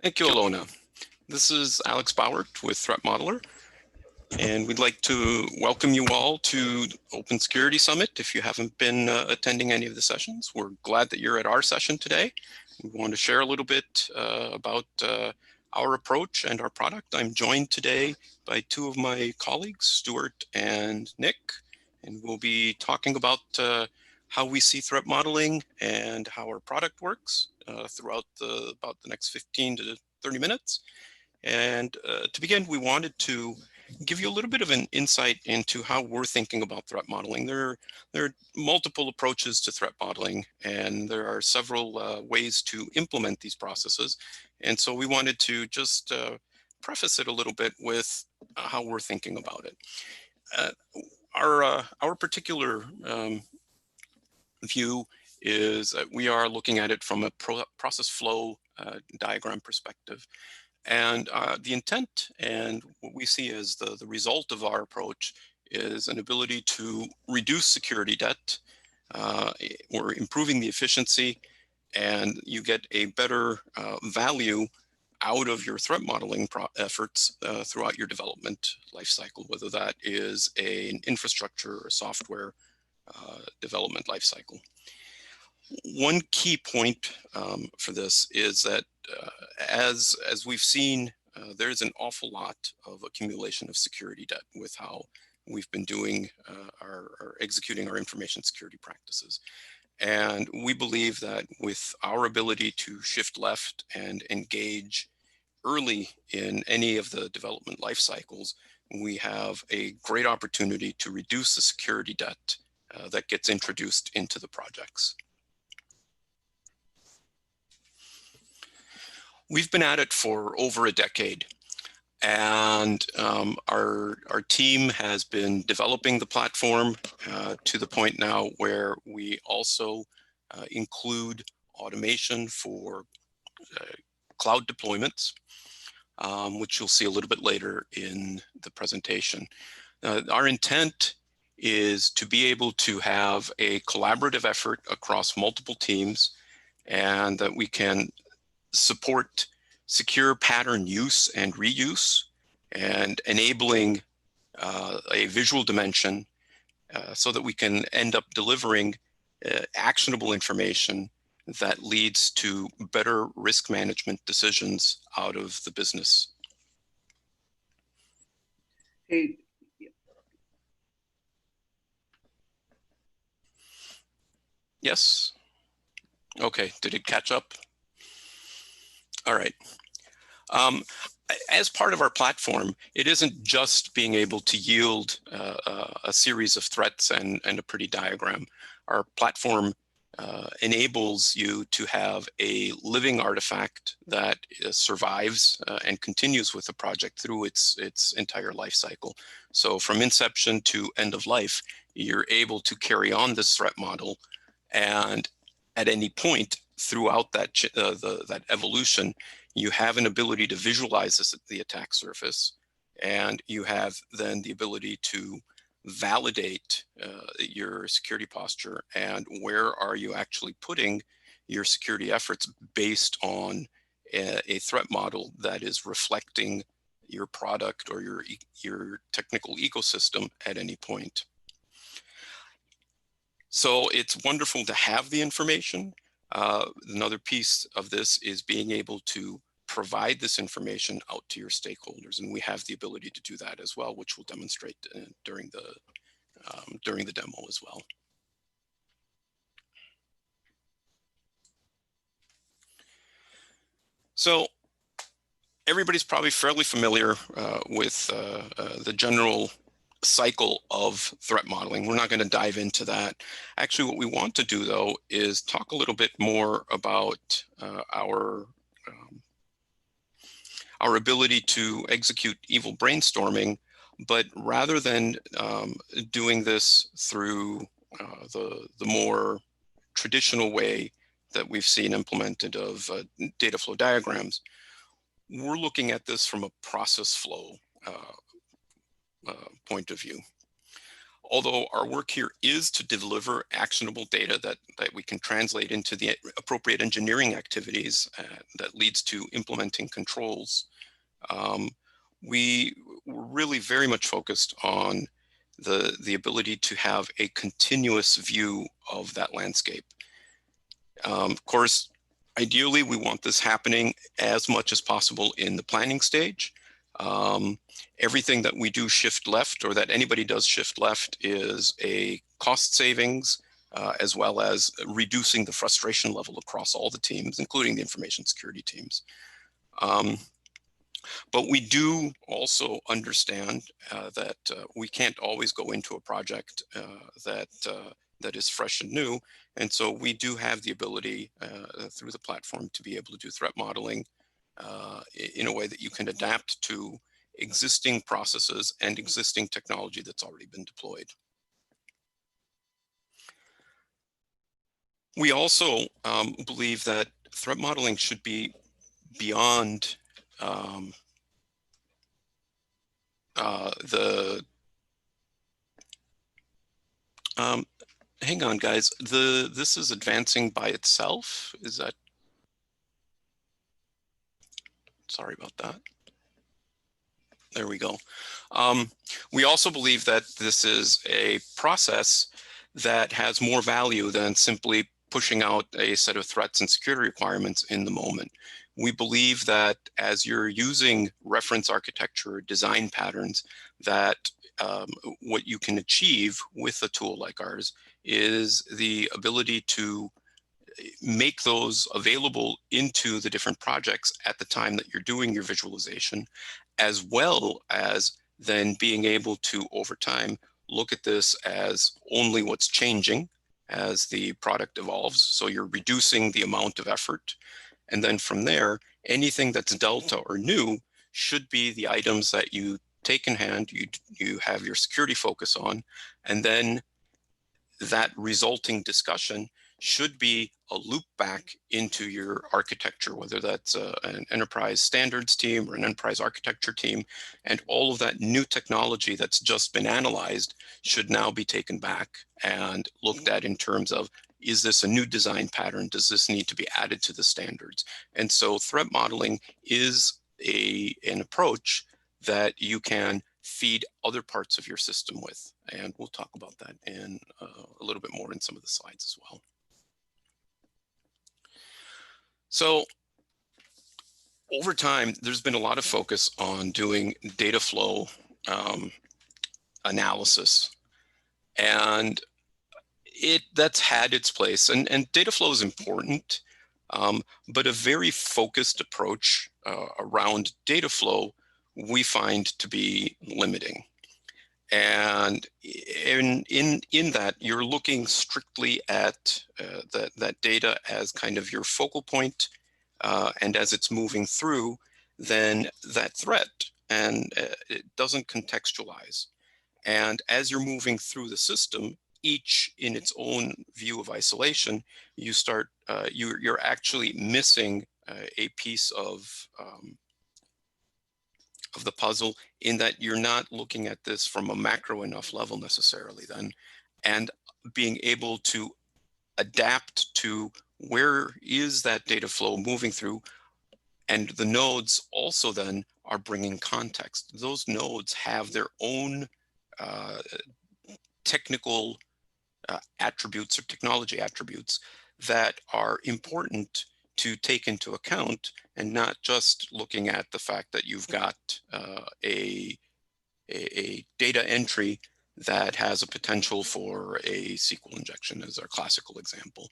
Thank you, Alona. This is Alex Bauert with Threatmodeler, and we'd like to welcome you all to Open Security Summit. If you haven't been attending any of the sessions, we're glad that you're at our session today. We want to share a little bit about our approach and our product. I'm joined today by two of my colleagues, Stuart and Nick, and we'll be talking about how we see threat modeling and how our product works throughout about the next 15 to 30 minutes. And to begin, we wanted to give you a little bit of an insight into how we're thinking about threat modeling. There are multiple approaches to threat modeling, and there are several ways to implement these processes. And so we wanted to just preface it a little bit with how we're thinking about it. Our particular view is that we are looking at it from a process flow diagram perspective. And the intent and what we see as the result of our approach is an ability to reduce security debt. We're improving the efficiency, and you get a better value out of your threat modeling efforts throughout your development lifecycle, whether that is an infrastructure or software development lifecycle. One key point for this is that as we've seen, there's an awful lot of accumulation of security debt with how we've been doing our executing our information security practices. And we believe that with our ability to shift left and engage early in any of the development life cycles, we have a great opportunity to reduce the security debt that gets introduced into the projects. We've been at it for over a decade, and our team has been developing the platform to the point now where we also include automation for cloud deployments, which you'll see a little bit later in the presentation. Our intent is to be able to have a collaborative effort across multiple teams, and that we can support secure pattern use and reuse, and enabling a visual dimension so that we can end up delivering actionable information that leads to better risk management decisions out of the business. Hey. Yes. Okay, did it catch up? All right. As part of our platform, it isn't just being able to yield a series of threats and a pretty diagram. Our platform enables you to have a living artifact that survives and continues with the project through its entire life cycle. So from inception to end of life, you're able to carry on this threat model, and at any point throughout that that evolution, you have an ability to visualize this at the attack surface, and you have then the ability to validate your security posture and where are you actually putting your security efforts based on a threat model that is reflecting your product or your technical ecosystem at any point. So it's wonderful to have the information. Another piece of this is being able to provide this information out to your stakeholders, and we have the ability to do that as well, which we'll demonstrate during the demo as well. So everybody's probably fairly familiar with the general cycle of threat modeling. We're not going to dive into that. Actually, what we want to do, though, is talk a little bit more about our ability to execute evil brainstorming, but rather than doing this through the more traditional way that we've seen implemented of data flow diagrams, we're looking at this from a process flow point of view. although our work here is to deliver actionable data that we can translate into the appropriate engineering activities that leads to implementing controls, we're really very much focused on the ability to have a continuous view of that landscape. Of course, ideally, we want this happening as much as possible in the planning stage. Everything that we do shift left, or that anybody does shift left, is a cost savings, as well as reducing the frustration level across all the teams, including the information security teams. But we do also understand that we can't always go into a project that is fresh and new. And so we do have the ability through the platform to be able to do threat modeling in a way that you can adapt to existing processes and existing technology that's already been deployed. We also believe that threat modeling should be beyond hang on, guys. This is advancing by itself. Is that? Sorry about that. There we go. We also believe that this is a process that has more value than simply pushing out a set of threats and security requirements in the moment. We believe that as you're using reference architecture design patterns, that what you can achieve with a tool like ours is the ability to make those available into the different projects at the time that you're doing your visualization, as well as then being able to, over time, look at this as only what's changing as the product evolves. So you're reducing the amount of effort. And then from there, anything that's delta or new should be the items that you take in hand, you have your security focus on, and then that resulting discussion should be a loop back into your architecture, whether that's an enterprise standards team or an enterprise architecture team. And all of that new technology that's just been analyzed should now be taken back and looked at in terms of, is this a new design pattern? Does this need to be added to the standards? And so threat modeling is an approach that you can feed other parts of your system with. And we'll talk about that in a little bit more in some of the slides as well. So over time, there's been a lot of focus on doing data flow analysis. And that's had its place. And data flow is important, but a very focused approach around data flow we find to be limiting. And in that, you're looking strictly at that data as kind of your focal point, and as it's moving through, then that threat, and it doesn't contextualize. And as you're moving through the system, each in its own view of isolation, you start, you're actually missing a piece of the puzzle, in that you're not looking at this from a macro enough level necessarily then, and being able to adapt to where is that data flow moving through. And the nodes also then are bringing context. Those nodes have their own technical attributes or technology attributes that are important to take into account, and not just looking at the fact that you've got a data entry that has a potential for a SQL injection as our classical example.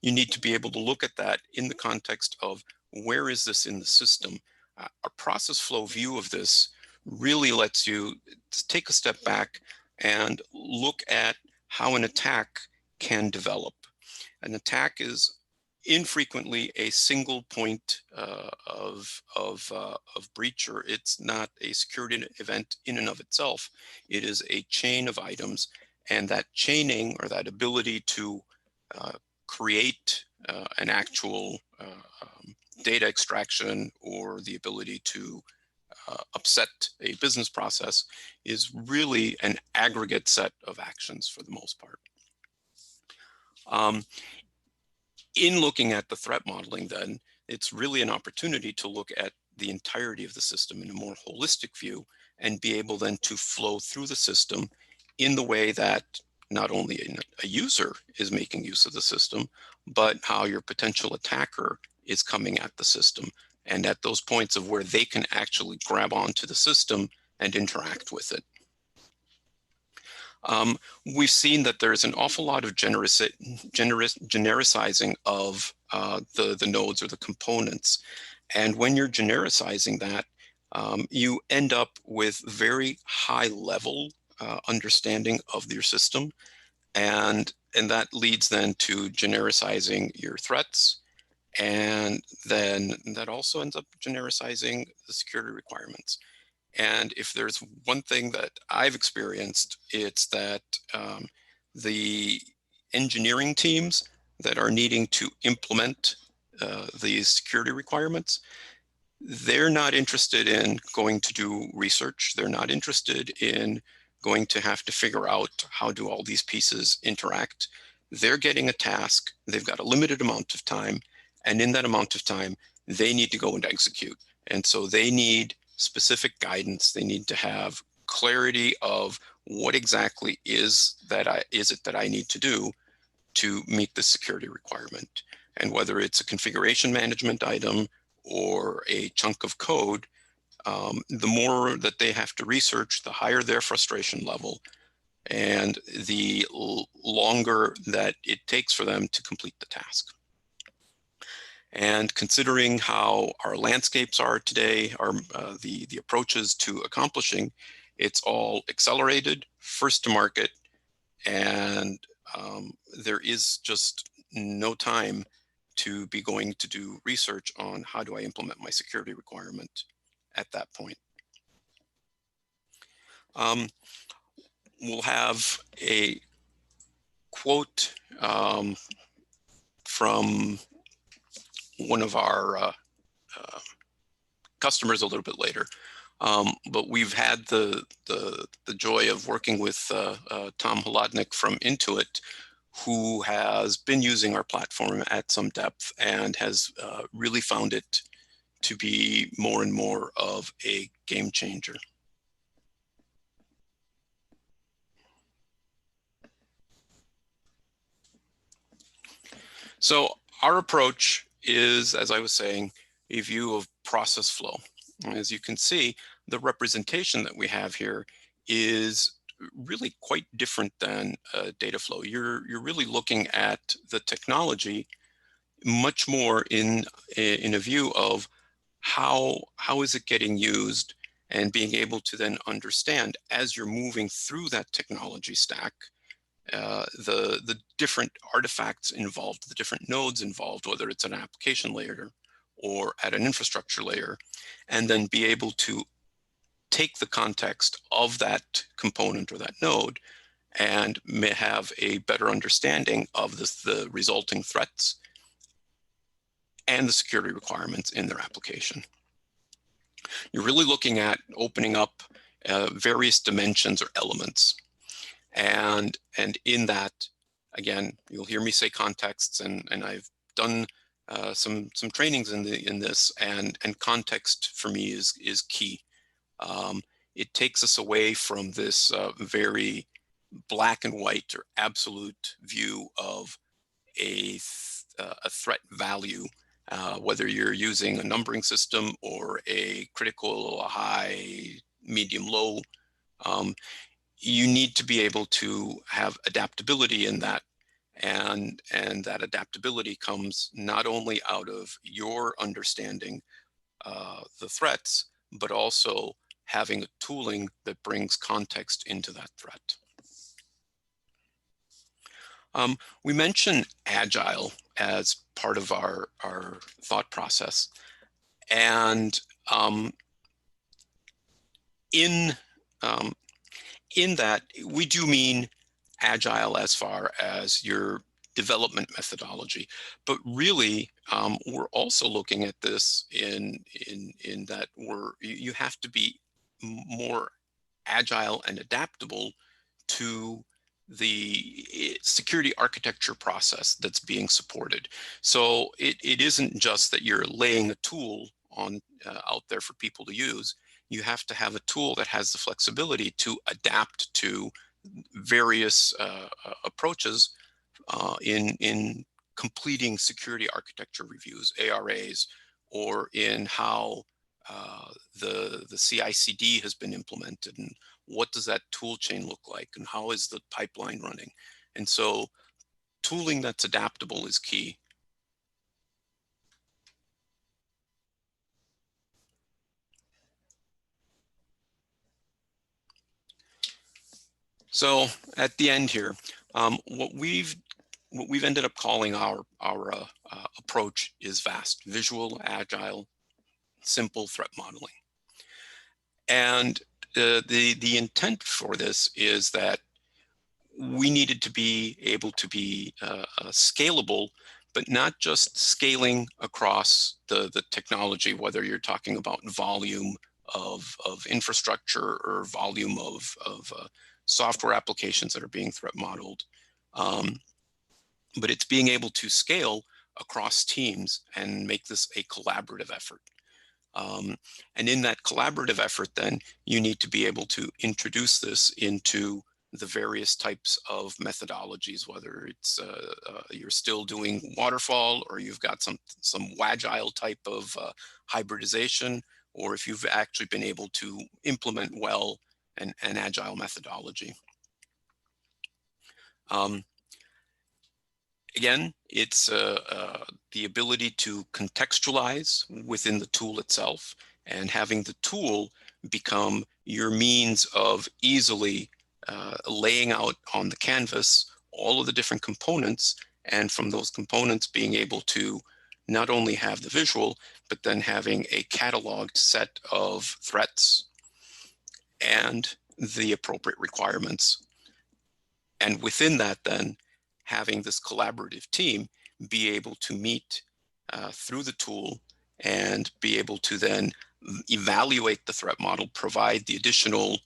You need to be able to look at that in the context of, where is this in the system? A process flow view of this really lets you take a step back and look at how an attack can develop. An attack is infrequently a single point of breach, or it's not a security event in and of itself. It is a chain of items, and that chaining, or that ability to create an actual data extraction, or the ability to upset a business process is really an aggregate set of actions for the most part. In looking at the threat modeling, then, it's really an opportunity to look at the entirety of the system in a more holistic view and be able then to flow through the system in the way that not only a user is making use of the system, but how your potential attacker is coming at the system, and at those points of where they can actually grab onto the system and interact with it. We've seen that there's an awful lot of genericizing of the nodes or the components. And when you're genericizing that, you end up with very high level understanding of your system. And that leads then to genericizing your threats. And then that also ends up genericizing the security requirements. And if there's one thing that I've experienced, it's that the engineering teams that are needing to implement these security requirements, they're not interested in going to do research. They're not interested in going to have to figure out how do all these pieces interact. They're getting a task. They've got a limited amount of time. And in that amount of time, they need to go and execute. And so they need specific guidance. They need to have clarity of what exactly is it that I need to do to meet the security requirement. And whether it's a configuration management item or a chunk of code, the more that they have to research, the higher their frustration level and the longer that it takes for them to complete the task. And considering how our landscapes are today, the approaches to accomplishing, it's all accelerated, first to market, and there is just no time to be going to do research on how do I implement my security requirement at that point. We'll have a quote from one of our customers a little bit later. But we've had the joy of working with Tom Holodnik from Intuit, who has been using our platform at some depth and has really found it to be more and more of a game changer. So our approach is, as I was saying, a view of process flow. As you can see, the representation that we have here is really quite different than data flow. You're really looking at the technology much more in a view of how is it getting used, and being able to then understand as you're moving through that technology stack, the different artifacts involved, the different nodes involved, whether it's an application layer or at an infrastructure layer, and then be able to take the context of that component or that node and may have a better understanding of the resulting threats and the security requirements in their application. You're really looking at opening up various dimensions or elements. And in that, again, you'll hear me say contexts, and I've done some trainings in this, and context for me is key. It takes us away from this very black and white or absolute view of a threat value, whether you're using a numbering system or a critical, a high, medium, low. You need to be able to have adaptability in that. And that adaptability comes not only out of your understanding the threats, but also having a tooling that brings context into that threat. We mentioned Agile as part of our thought process. And in that, we do mean Agile as far as you're development methodology. But really, we're also looking at this in that you have to be more agile and adaptable to the security architecture process that's being supported. So it isn't just that you're laying a tool on out there for people to use. You have to have a tool that has the flexibility to adapt to various approaches in completing security architecture reviews, ARAs, or in how the CI/CD has been implemented, and what does that tool chain look like, and how is the pipeline running. And so tooling that's adaptable is key. So at the end here, what we've ended up calling our approach is VAST: visual, agile, simple threat modeling. And the intent for this is that we needed to be able to be scalable, but not just scaling across the technology, whether you're talking about volume of infrastructure or volume of software applications that are being threat modeled. But it's being able to scale across teams and make this a collaborative effort. And in that collaborative effort, then you need to be able to introduce this into the various types of methodologies, whether it's you're still doing waterfall, or you've got some agile type of hybridization, or if you've actually been able to implement well an agile methodology. Again, it's the ability to contextualize within the tool itself, and having the tool become your means of easily laying out on the canvas all of the different components, and from those components being able to not only have the visual, but then having a cataloged set of threats and the appropriate requirements. And within that, then having this collaborative team be able to meet through the tool and be able to then evaluate the threat model, provide the additional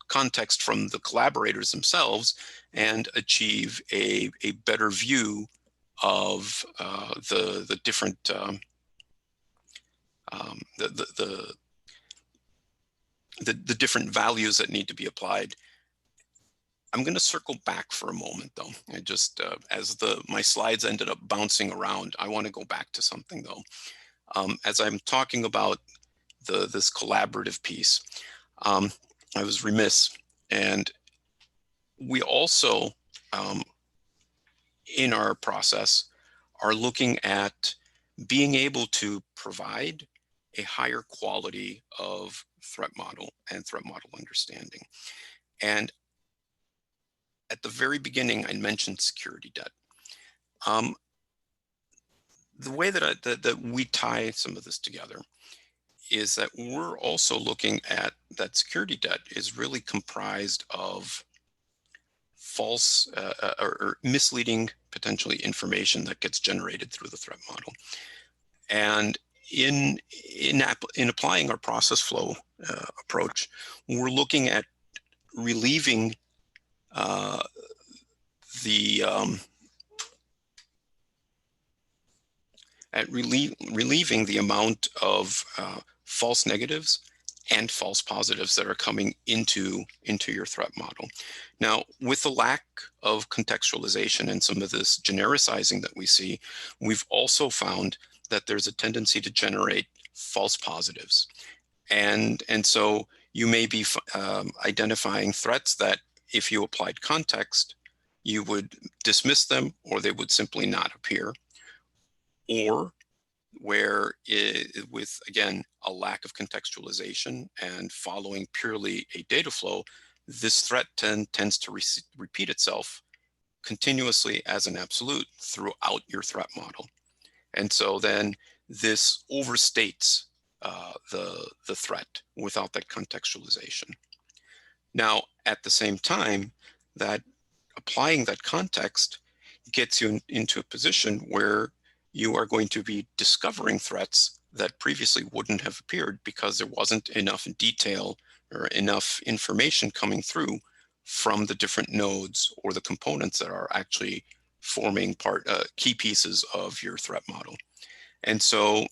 context from the collaborators themselves, and achieve a better view of the different the different values that need to be applied. I'm going to circle back for a moment, though. I just, as my slides ended up bouncing around, I want to go back to something, though. As I'm talking about this collaborative piece, I was remiss, and we also, in our process, are looking at being able to provide a higher quality of threat model and threat model understanding. And at the very beginning, I mentioned security debt. The way that we tie some of this together is that we're also looking at that security debt is really comprised of false or misleading, potentially, information that gets generated through the threat model. And in applying our process flow approach, we're looking at relieving relieving the amount of false negatives and false positives that are coming into your threat model. Now, with the lack of contextualization and some of this genericizing that we see, we've also found that there's a tendency to generate false positives. And so you may be identifying threats that, if you applied context, you would dismiss them, or they would simply not appear. Or where with, again, a lack of contextualization and following purely a data flow, this threat tends to repeat itself continuously as an absolute throughout your threat model. And so then this overstates the threat without that contextualization. Now, at the same time, that applying that context gets you into a position where you are going to be discovering threats that previously wouldn't have appeared because there wasn't enough detail or enough information coming through from the different nodes or the components that are actually forming key pieces of your threat model. And so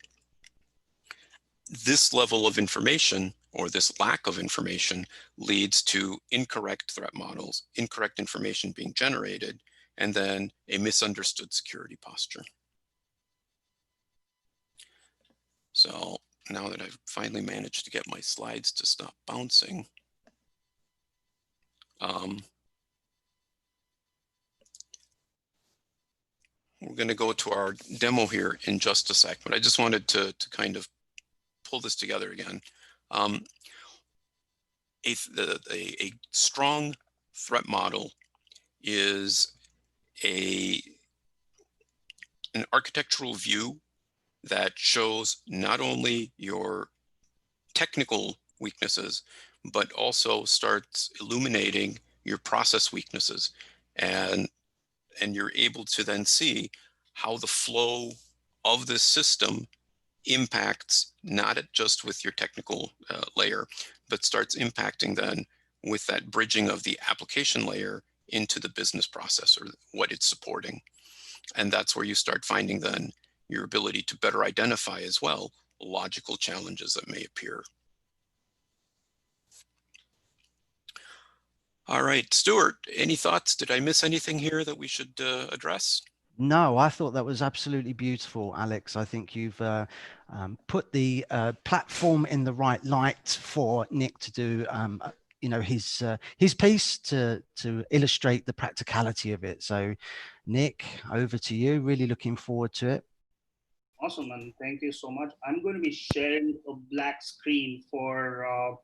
this level of information, or this lack of information, leads to incorrect threat models, incorrect information being generated, and then a misunderstood security posture. So now that I've finally managed to get my slides to stop bouncing, we're going to go to our demo here in just a sec, but I just wanted to kind of pull this together again. A strong threat model is an architectural view that shows not only your technical weaknesses, but also starts illuminating your process weaknesses. And you're able to then see how the flow of this system impacts not just with your technical layer, but starts impacting then with that bridging of the application layer into the business process or what it's supporting. And that's where you start finding then your ability to better identify as well logical challenges that may appear. All right, Stuart, any thoughts? Did I miss anything here that we should address? No, I thought that was absolutely beautiful, Alex. I think you've put the platform in the right light for Nick to do, you know, his piece to illustrate the practicality of it. So, Nick, over to you. Really looking forward to it. Awesome, and thank you so much. I'm going to be sharing a black screen for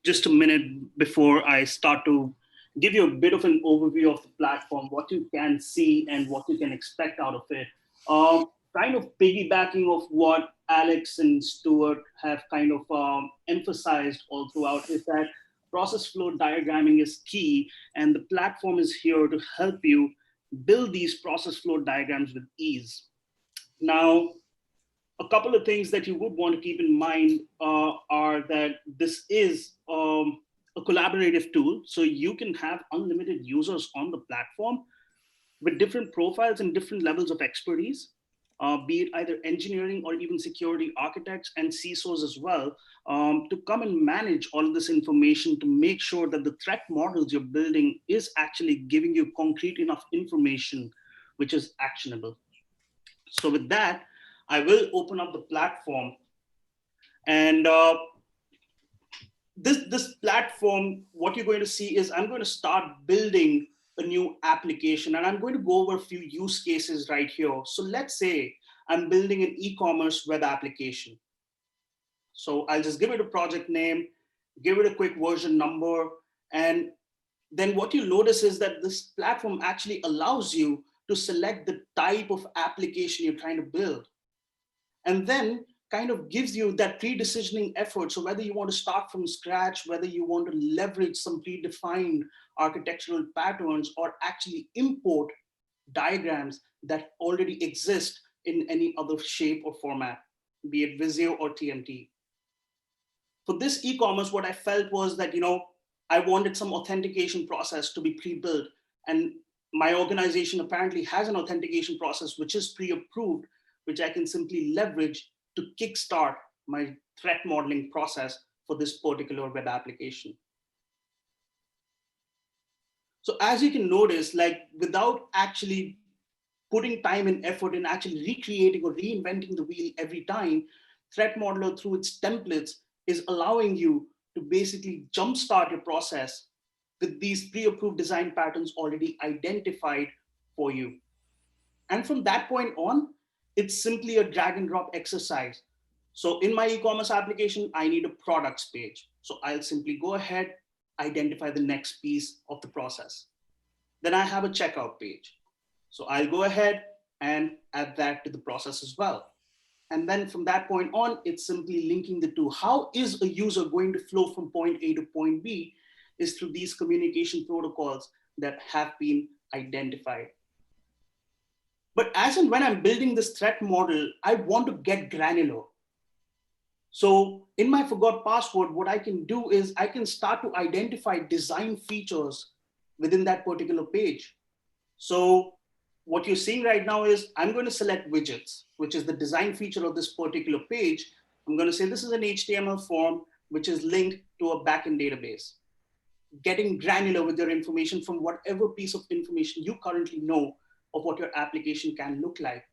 just a minute before I start to give you a bit of an overview of the platform, what you can see and what you can expect out of it. Kind of piggybacking of what Alex and Stuart have kind of emphasized all throughout is that process flow diagramming is key, and the platform is here to help you build these process flow diagrams with ease. Now, a couple of things that you would want to keep in mind are that this is a collaborative tool. So you can have unlimited users on the platform with different profiles and different levels of expertise, be it either engineering or even security architects and CISOs as well, to come and manage all of this information to make sure that the threat models you're building is actually giving you concrete enough information, which is actionable. So with that, I will open up the platform, and this platform, what you're going to see is I'm going to start building a new application, and I'm going to go over a few use cases right here. So let's say I'm building an e-commerce web application. So I'll just give it a project name, give it a quick version number, and then what you notice is that this platform actually allows you to select the type of application you're trying to build, and then kind of gives you that pre-decisioning effort. So whether you want to start from scratch, whether you want to leverage some predefined architectural patterns, or actually import diagrams that already exist in any other shape or format, be it Visio or TMT. For this e-commerce, what I felt was that, you know, I wanted some authentication process to be pre-built, and my organization apparently has an authentication process which is pre-approved, which I can simply leverage to kickstart my threat modeling process for this particular web application. So as you can notice, like without actually putting time and effort in actually recreating or reinventing the wheel every time, Threat Modeler through its templates is allowing you to basically jumpstart your process with these pre-approved design patterns already identified for you. And from that point on, it's simply a drag and drop exercise. So in my e-commerce application, I need a products page. So I'll simply go ahead, identify the next piece of the process. Then I have a checkout page. So I'll go ahead and add that to the process as well. And then from that point on, it's simply linking the two. How is a user going to flow from point A to point B is through these communication protocols that have been identified. But as and when I'm building this threat model, I want to get granular. So in my forgot password, what I can do is I can start to identify design features within that particular page. So what you're seeing right now is I'm going to select widgets, which is the design feature of this particular page. I'm going to say this is an HTML form, which is linked to a backend database. Getting granular with your information from whatever piece of information you currently know of what your application can look like.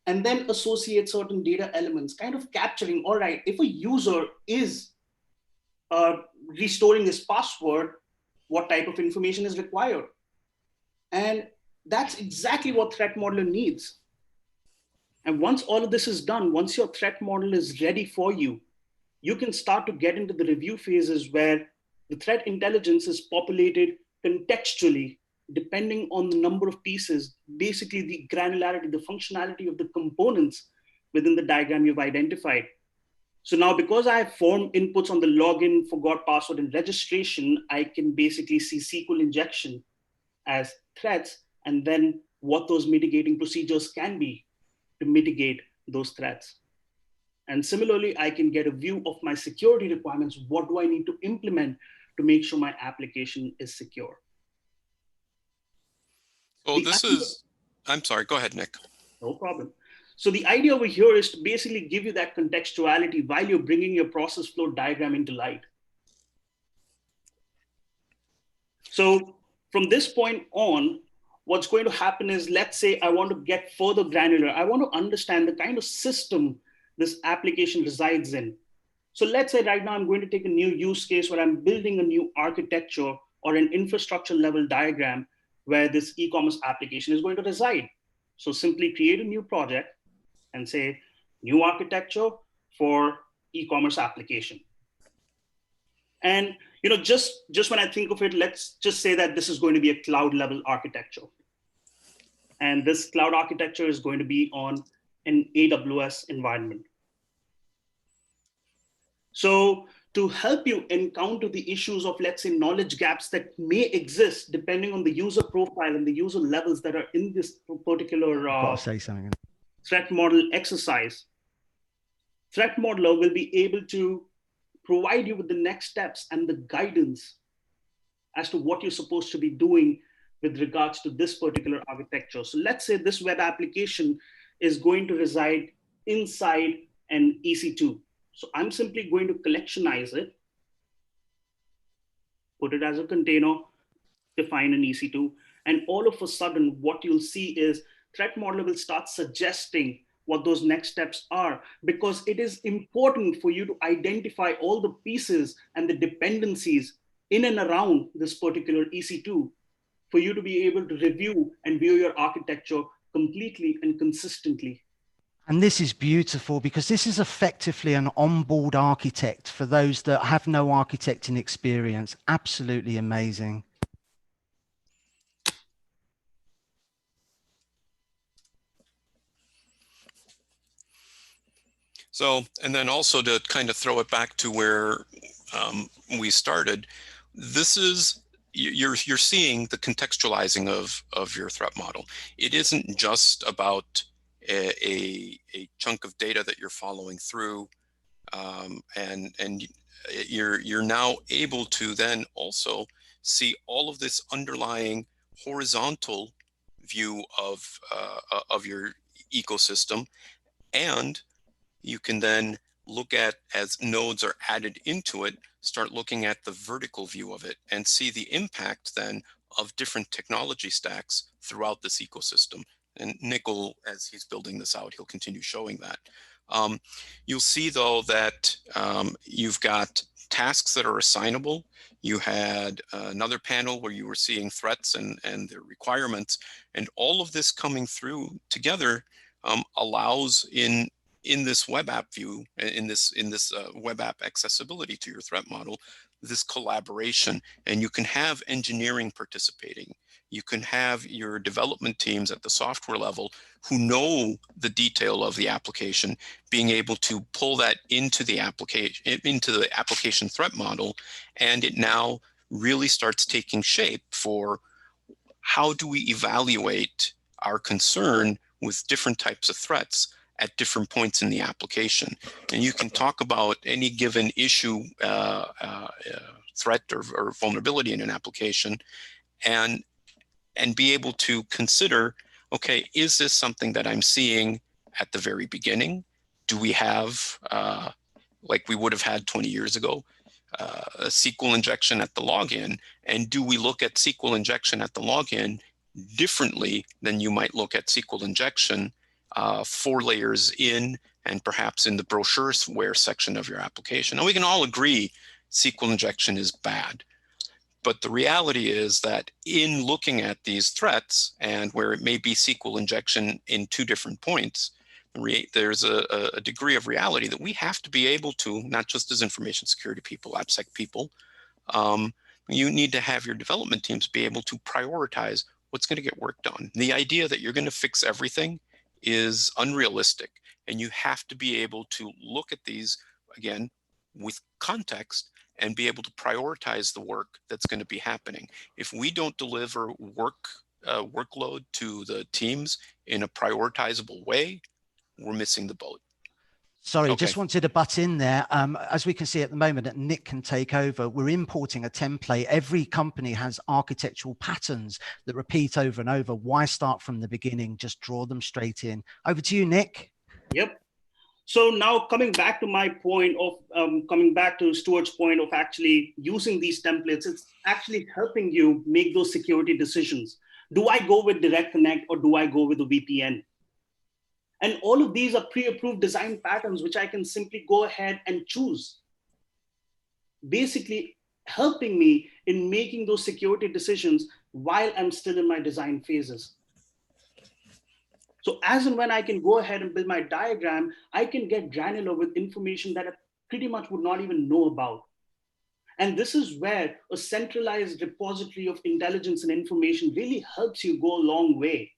And then associate certain data elements, kind of capturing, all right, if a user is restoring his password, what type of information is required? And that's exactly what threat modeler needs. And once all of this is done, once your threat model is ready for you, you can start to get into the review phases where the threat intelligence is populated contextually, depending on the number of pieces, basically the granularity, the functionality of the components within the diagram you've identified. So now, because I have form inputs on the login, forgot password, and registration, I can basically see SQL injection as threats, and then what those mitigating procedures can be to mitigate those threats. And similarly, I can get a view of my security requirements. What do I need to implement to make sure my application is secure? Oh, this is, I'm sorry, go ahead, Nick. No problem. So the idea over here is to basically give you that contextuality while you're bringing your process flow diagram into light. So from this point on, what's going to happen is, let's say I want to get further granular. I want to understand the kind of system this application resides in. So let's say right now I'm going to take a new use case where I'm building a new architecture or an infrastructure level diagram where this e-commerce application is going to reside. So simply create a new project and say new architecture for e-commerce application. And just when I think of it, let's just say that this is going to be a cloud level architecture. And this cloud architecture is going to be on an AWS environment. So to help you encounter the issues of, let's say, knowledge gaps that may exist depending on the user profile and the user levels that are in this particular threat model exercise, Threat Modeler will be able to provide you with the next steps and the guidance as to what you're supposed to be doing with regards to this particular architecture. So let's say this web application is going to reside inside an EC2. So I'm simply going to collectionize it, put it as a container, define an EC2, and all of a sudden what you'll see is Threat Modeler will start suggesting what those next steps are, because it is important for you to identify all the pieces and the dependencies in and around this particular EC2 for you to be able to review and view your architecture completely and consistently. And this is beautiful because this is effectively an onboard architect for those that have no architecting experience. Absolutely amazing. So, and then also to kind of throw it back to where we started, this is, you're seeing the contextualizing of your threat model. It isn't just about a chunk of data that you're following through, and you're now able to then also see all of this underlying horizontal view of your ecosystem, and you can then look at, as nodes are added into it, start looking at the vertical view of it and see the impact then of different technology stacks throughout this ecosystem. And Nick will, as he's building this out, he'll continue showing that. You'll see though that you've got tasks that are assignable. You had another panel where you were seeing threats and their requirements, and all of this coming through together allows in this web app view, in this web app accessibility to your threat model, this collaboration. And you can have engineering participating. You can have your development teams at the software level who know the detail of the application being able to pull that into the application threat model, and it now really starts taking shape for how do we evaluate our concern with different types of threats at different points in the application? And you can talk about any given issue, threat or vulnerability in an application, and be able to consider, okay, is this something that I'm seeing at the very beginning? Do we have, like we would have had 20 years ago, a SQL injection at the login? And do we look at SQL injection at the login differently than you might look at SQL injection 4 layers in and perhaps in the brochureware section of your application? And we can all agree SQL injection is bad. But the reality is that in looking at these threats, and where it may be SQL injection in 2 different points, there's a degree of reality that we have to be able to, not just as information security people, AppSec people, you need to have your development teams be able to prioritize what's going to get work done. The idea that you're going to fix everything is unrealistic, and you have to be able to look at these, again, with context, and be able to prioritize the work that's going to be happening. If we don't deliver workload to the teams in a prioritizable way, we're missing the boat. Sorry, Okay. Just wanted to butt in there. As we can see at the moment that Nick can take over, we're importing a template. Every company has architectural patterns that repeat over and over. Why start from the beginning? Just draw them straight in. Over to you, Nick. Yep. So now coming back to my point of, coming back to Stuart's point of actually using these templates, it's actually helping you make those security decisions. Do I go with Direct Connect or do I go with a VPN? And all of these are pre-approved design patterns, which I can simply go ahead and choose. Basically helping me in making those security decisions while I'm still in my design phases. So as and when I can go ahead and build my diagram, I can get granular with information that I pretty much would not even know about. And this is where a centralized repository of intelligence and information really helps you go a long way.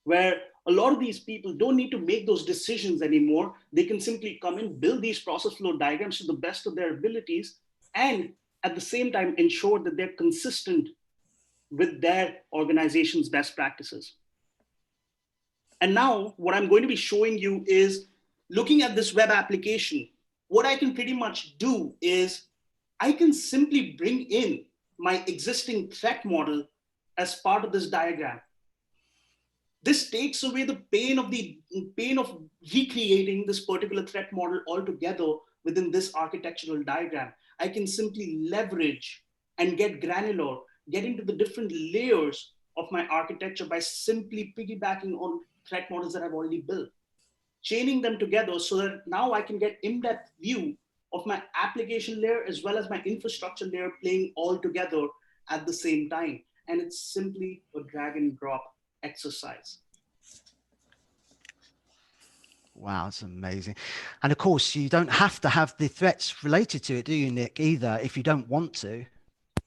Where a lot of these people don't need to make those decisions anymore. They can simply come in, build these process flow diagrams to the best of their abilities, and at the same time ensure that they're consistent with their organization's best practices. And now what I'm going to be showing you is looking at this web application. What I can pretty much do is I can simply bring in my existing threat model as part of this diagram. This takes away the pain of recreating this particular threat model altogether within this architectural diagram. I can simply leverage and get granular, get into the different layers of my architecture by simply piggybacking on threat models that I've already built, chaining them together so that now I can get in-depth view of my application layer as well as my infrastructure layer playing all together at the same time. And it's simply a drag and drop exercise. Wow, it's amazing. And of course, you don't have to have the threats related to it, do you, Nick, either, if you don't want to?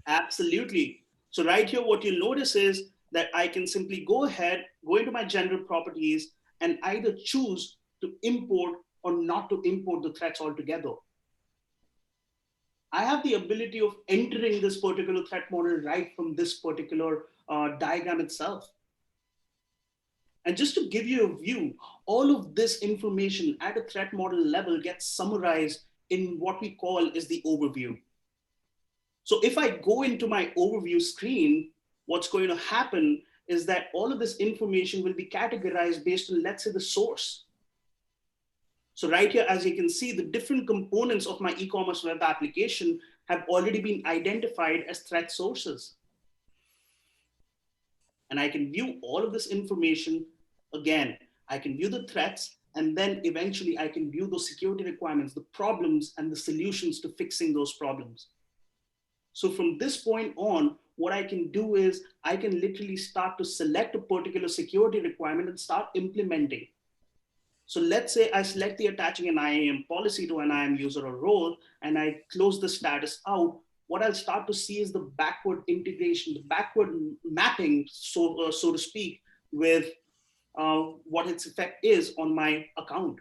Absolutely. So right here, what you'll notice is that I can simply go ahead, go into my general properties, and either choose to import or not to import the threats altogether. I have the ability of entering this particular threat model right from this particular diagram itself. And just to give you a view, all of this information at a threat model level gets summarized in what we call is the overview. So if I go into my overview screen, what's going to happen is that all of this information will be categorized based on, let's say, the source. So right here, as you can see, the different components of my e-commerce web application have already been identified as threat sources. And I can view all of this information. Again, I can view the threats, and then eventually I can view those security requirements, the problems, and the solutions to fixing those problems. So from this point on, what I can do is I can literally start to select a particular security requirement and start implementing. So let's say I select the attaching an IAM policy to an IAM user or role, and I close the status out. What I'll start to see is the backward integration, the backward mapping, so to speak, with what its effect is on my account.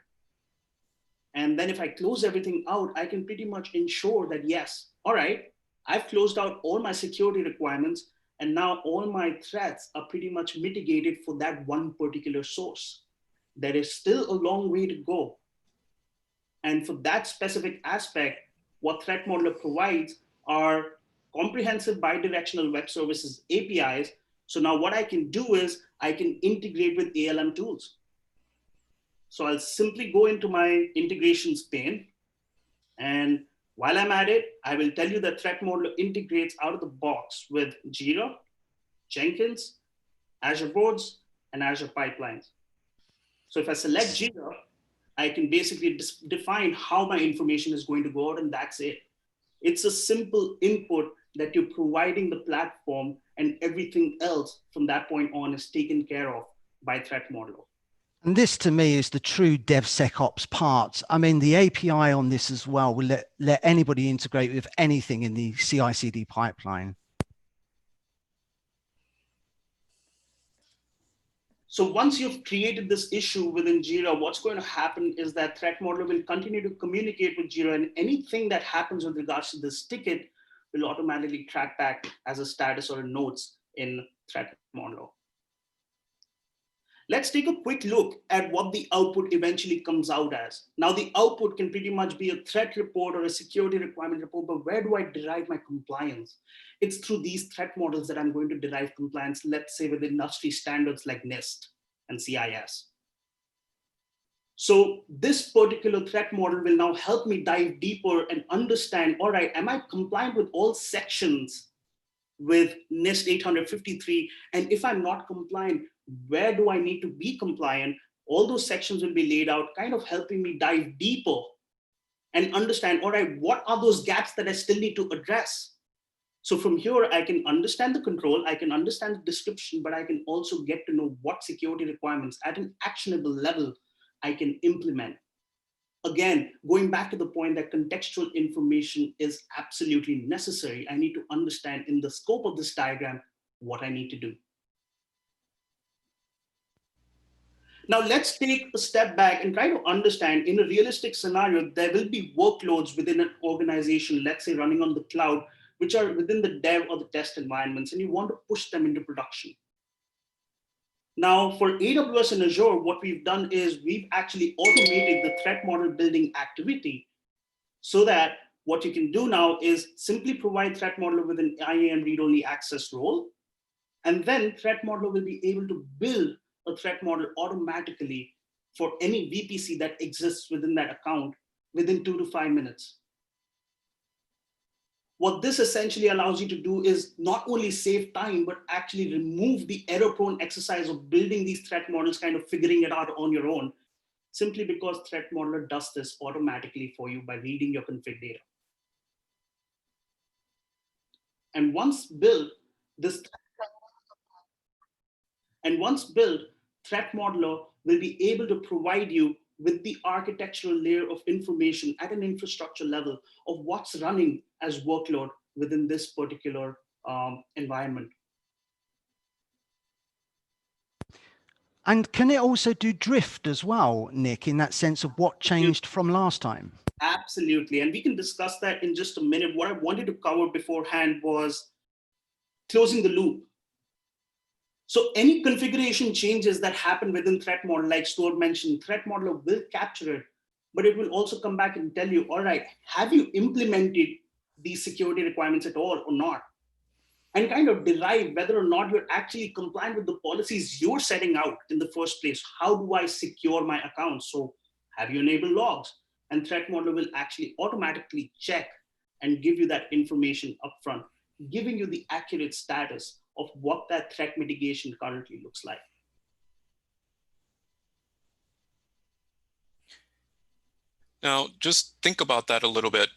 And then if I close everything out, I can pretty much ensure that, yes, all right, I've closed out all my security requirements. And now all my threats are pretty much mitigated for that one particular source. There is still a long way to go. And for that specific aspect, what Threatmodel provides are comprehensive bidirectional web services APIs. So now what I can do is I can integrate with ALM tools. So I'll simply go into my integrations pane. And while I'm at it, I will tell you that Threatmodel integrates out of the box with Jira, Jenkins, Azure Boards, and Azure Pipelines. So if I select Jira, I can basically define how my information is going to go out, and that's it. It's a simple input that you're providing the platform, and everything else from that point on is taken care of by Threatmodel. And this to me is the true DevSecOps part. I mean, the API on this as well will let anybody integrate with anything in the CI/CD pipeline. So once you've created this issue within Jira, what's going to happen is that Threatmodel will continue to communicate with Jira, and anything that happens with regards to this ticket will automatically track back as a status or a notes in Threatmodel. Let's take a quick look at what the output eventually comes out as. Now, the output can pretty much be a threat report or a security requirement report, but where do I derive my compliance? It's through these threat models that I'm going to derive compliance, let's say with industry standards like NIST and CIS. So this particular threat model will now help me dive deeper and understand, all right, am I compliant with all sections with NIST 853? And if I'm not compliant, where do I need to be compliant? All those sections will be laid out, kind of helping me dive deeper and understand, all right, what are those gaps that I still need to address? So from here, I can understand the control, I can understand the description, but I can also get to know what security requirements at an actionable level I can implement. Again, going back to the point that contextual information is absolutely necessary, I need to understand in the scope of this diagram what I need to do. Now let's take a step back and try to understand, in a realistic scenario, there will be workloads within an organization, let's say running on the cloud, which are within the dev or the test environments, and you want to push them into production. Now for AWS and Azure, what we've done is we've actually automated the threat model building activity so that what you can do now is simply provide threat model with an IAM read-only access role, and then threat model will be able to build a threat model automatically for any VPC that exists within that account within 2 to 5 minutes. What this essentially allows you to do is not only save time, but actually remove the error-prone exercise of building these threat models, kind of figuring it out on your own, simply because Threat Modeler does this automatically for you by reading your config data. And once built, Threat Modeler will be able to provide you with the architectural layer of information at an infrastructure level of what's running as workload within this particular environment. And can it also do drift as well, Nick, in that sense of what changed from last time? Absolutely. And we can discuss that in just a minute. What I wanted to cover beforehand was closing the loop. So any configuration changes that happen within Threat Model, like Stuart mentioned, Threat Modeler will capture it, but it will also come back and tell you, all right, have you implemented these security requirements at all or not? And kind of derive whether or not you're actually compliant with the policies you're setting out in the first place. How do I secure my account? So have you enabled logs? And Threat Modeler will actually automatically check and give you that information upfront, giving you the accurate status of what that threat mitigation currently looks like. Now, just think about that a little bit,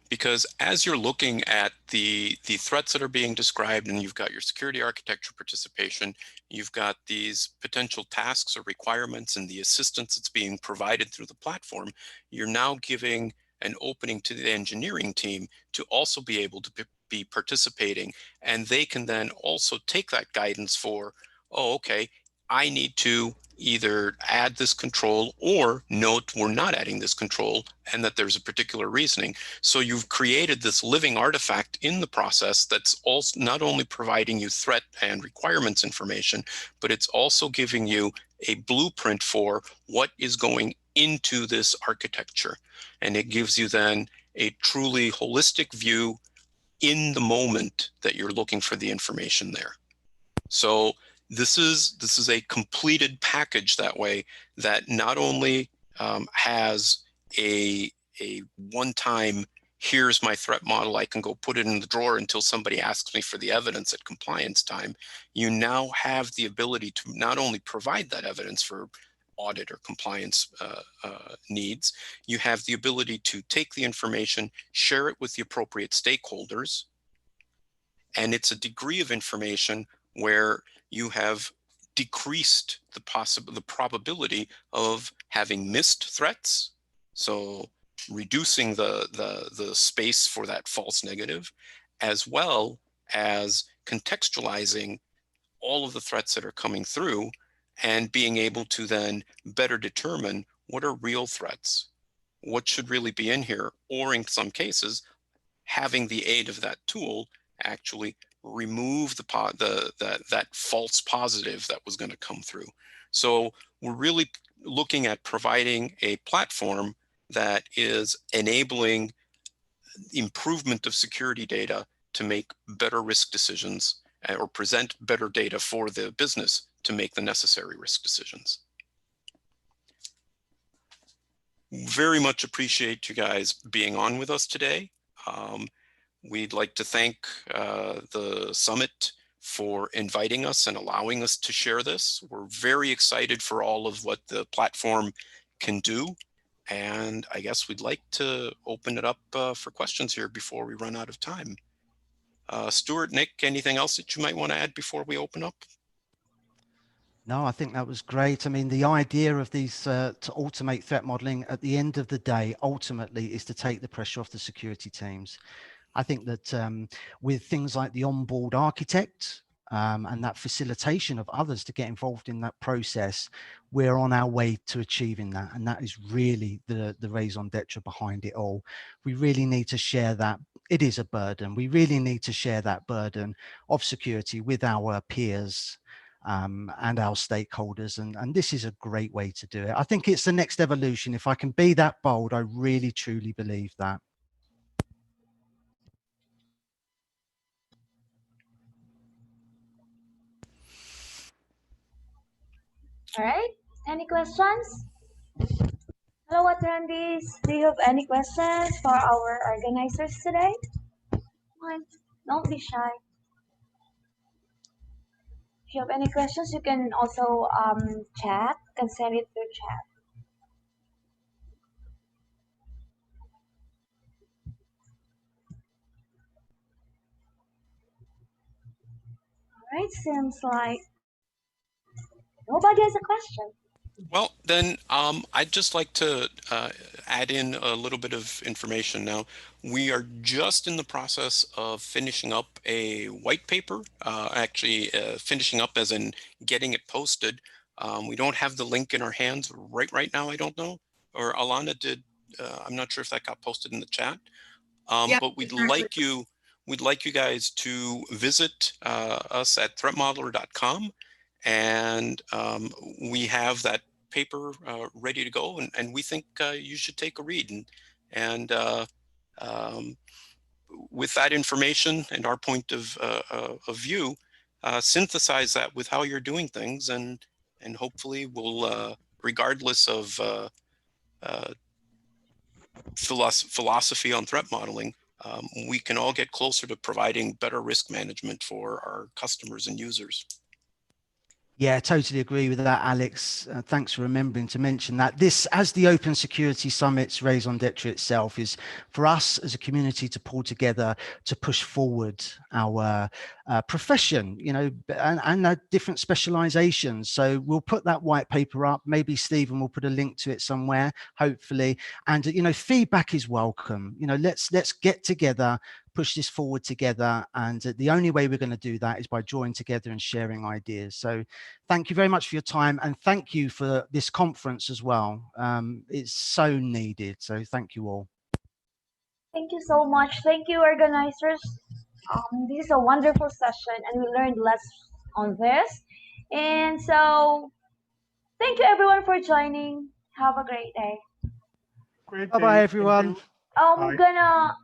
because as you're looking at the threats that are being described, and you've got your security architecture participation, you've got these potential tasks or requirements and the assistance that's being provided through the platform, you're now giving an opening to the engineering team to also be able to be participating, and they can then also take that guidance for, oh, okay, I need to either add this control or note we're not adding this control and that there's a particular reasoning. So you've created this living artifact in the process that's also not only providing you threat and requirements information, but it's also giving you a blueprint for what is going into this architecture. And it gives you then a truly holistic view in the moment that you're looking for the information there. So this is a completed package that way, that not only has a one-time, here's my threat model, I can go put it in the drawer until somebody asks me for the evidence at compliance time. You now have the ability to not only provide that evidence for audit or compliance needs, you have the ability to take the information, share it with the appropriate stakeholders, and it's a degree of information where you have decreased the probability of having missed threats, so reducing the space for that false negative, as well as contextualizing all of the threats that are coming through and being able to then better determine what are real threats, what should really be in here, or in some cases, having the aid of that tool actually remove that false positive that was going to come through. So we're really looking at providing a platform that is enabling improvement of security data to make better risk decisions, or present better data for the business to make the necessary risk decisions. Very much appreciate you guys being on with us today. We'd like to thank the summit for inviting us and allowing us to share this. We're very excited for all of what the platform can do. And I guess we'd like to open it up for questions here before we run out of time. Stuart, Nick, anything else that you might want to add before we open up? No, I think that was great. I mean, the idea of these to automate threat modeling at the end of the day, ultimately, is to take the pressure off the security teams. I think that with things like the onboard architect and that facilitation of others to get involved in that process, we're on our way to achieving that. And that is really the raison d'etre behind it all. We really need to share that. It is a burden. We really need to share that burden of security with our peers and our stakeholders. And this is a great way to do it. I think it's the next evolution. If I can be that bold, I really, truly believe that. All right. Any questions? Hello, attendees. Do you have any questions for our organizers today? Come on, don't be shy. If you have any questions, you can also chat. You can send it through chat. All right. Seems like nobody has a question. Well, then I'd just like to add in a little bit of information now. We are just in the process of finishing up a white paper, actually finishing up as in getting it posted. We don't have the link in our hands right now, I don't know. Or Alana did, I'm not sure if that got posted in the chat. Yeah, but we'd like you guys to visit us at threatmodeler.com. And we have that paper ready to go, and we think you should take a read. And with that information and our point of view, synthesize that with how you're doing things, and hopefully we'll, regardless of philosophy on threat modeling, we can all get closer to providing better risk management for our customers and users. Yeah, totally agree with that, Alex. Thanks for remembering to mention that. This, as the Open Security Summit's raison d'etre itself, is for us as a community to pull together to push forward our profession, you know, and different specializations. So we'll put that white paper up. Maybe Stephen will put a link to it somewhere, hopefully. And, you know, feedback is welcome. You know, let's get together, push this forward together. And the only way we're going to do that is by drawing together and sharing ideas. So thank you very much for your time. And thank you for this conference as well. It's so needed. So thank you all. Thank you so much. Thank you, organizers. This is a wonderful session, and we learned less on this. And so, thank you everyone for joining. Have a great day. Great Bye bye, day. everyone. Thank you. I'm Bye. gonna